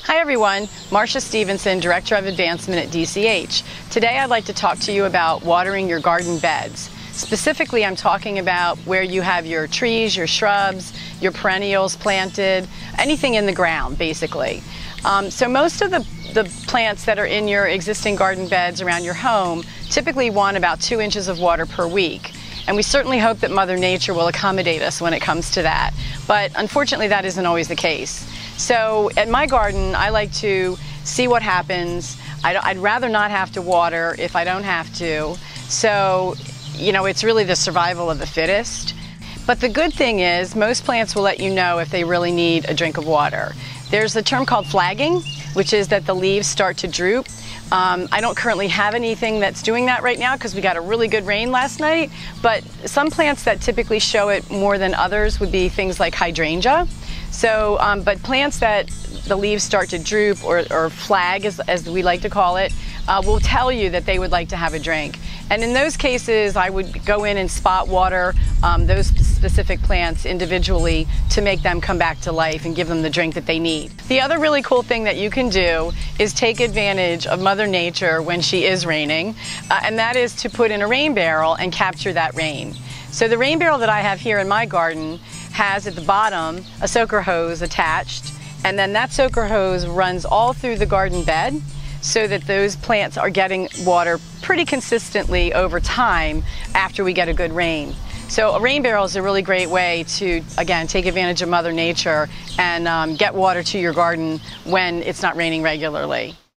Hi everyone, Marcia Stevenson, Director of Advancement at DCH. Today I'd like to talk to you about watering your garden beds. Specifically, I'm talking about where you have your trees, your shrubs, your perennials planted, anything in the ground basically. So most of the plants that are in your existing garden beds around your home typically want about 2 inches of water per week. And we certainly hope that Mother Nature will accommodate us when it comes to that. But unfortunately, that isn't always the case. So at my garden, I like to see what happens. I'd rather not have to water if I don't have to. So, you know, it's really the survival of the fittest. But the good thing is most plants will let you know if they really need a drink of water. There's a term called flagging, which is that the leaves start to droop. I don't currently have anything that's doing that right now because we got a really good rain last night, but some plants that typically show it more than others would be things like hydrangea. So, but plants that the leaves start to droop or flag, as we like to call it, will tell you that they would like to have a drink. And in those cases, I would go in and spot water those specific plants individually to make them come back to life and give them the drink that they need. The other really cool thing that you can do is take advantage of Mother Nature when she is raining, and that is to put in a rain barrel and capture that rain. So the rain barrel that I have here in my garden has at the bottom a soaker hose attached, and then that soaker hose runs all through the garden bed so that those plants are getting water pretty consistently over time after we get a good rain. So a rain barrel is a really great way to, again, take advantage of Mother Nature and get water to your garden when it's not raining regularly.